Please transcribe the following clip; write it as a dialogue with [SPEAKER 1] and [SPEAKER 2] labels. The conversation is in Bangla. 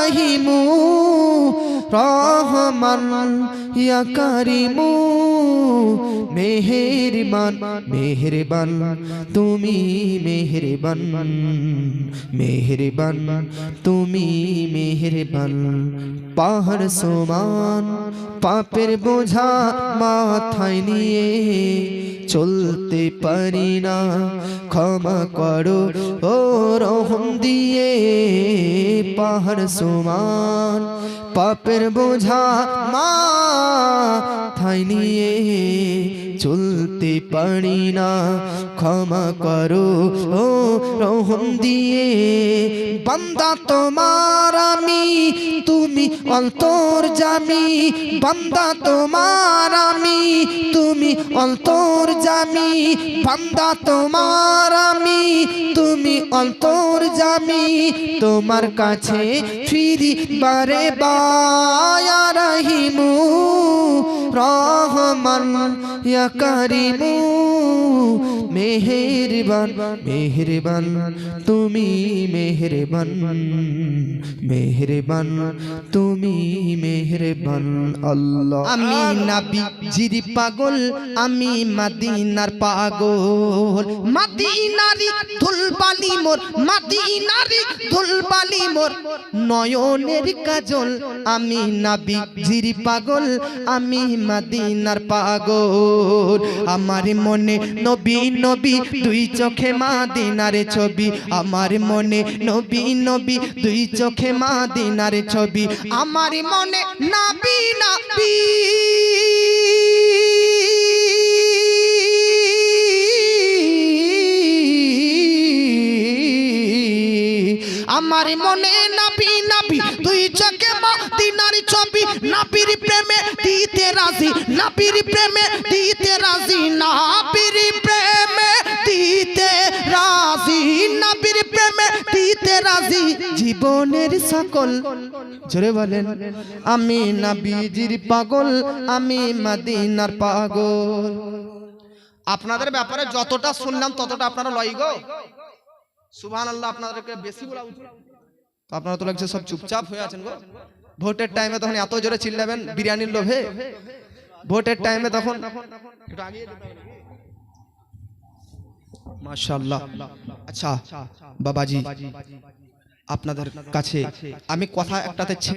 [SPEAKER 1] রহিমু রহমান ইয়া কারিমু মেহেরবান মেহেরবান তুমি মেহেরবান মেহেরবান তুমি মেহেরবান পাহাড় সমান পাপের বোঝা মাথায় নিয়ে চলতে পারি না ক্ষমা করো ও রহম দিয়ে পাহাড় সমান পাপের বোঝা মাথায় নিয়ে চলতে পারি না ক্ষমা করো ও রহম দিয়ে বান্দা তোমার আমি তুমি অন্তর্যামী বান্দা তোমার আমি তুমি অন্তর্যামী বান্দা তোমার আমি তুমি অন্তর্যামী তোমার কাছে ফিরি বারে বায়া রহিমু রহমান ইয়া কারিমু মেহেরবান মেহেরবান তুমি মেহেরবান মেহেরবান তুমি মেহেরবান আল্লাহ। আমি নবীজির পাগল আমি মদিনার পাগল মদিনারি ধুলবালি মোর মদিনারি ধুলবালি মোর নয়নের কাজল আমি নবীজির পাগল আমি মদিনার পাগল আমার মনে নবী নবী দুই চোখে মদিনার ছবি আমার মনে নবী নবী দুই চোখে মদিনার ছবি আমার মনে নবী নবী আমার মনে নবী নবী দুই চোখে মদিনার ছবি নবীর প্রেমে দিতে রাজি নবীর প্রেমে দিতে রাজি নবীর প্রেমে দিতে রাজি নবীর প্রেমে দিতে রাজি জীবনের সকল জোরে বলেন আমি নবীজির পাগল আমি মদিনার পাগল। আপনাদের ব্যাপারে যতটা শুনলাম ততটা আপনারা লয় গো সুবহানাল্লাহ আপনাদেরকে বেশি বলা উচিত তো আপনারা তো লাগছে সব চুপচাপ হয়ে আছেন গো ভোটের টাইমে তখন এত জোরে চিল্লাবেন বিরিয়ানির লোভে ভোটের টাইমে তখন একটু আগিয়ে দিতে হবে মাশাআল্লাহ। আচ্ছা বাবাজি আপনাদের কাছে আমি কথা একটাতে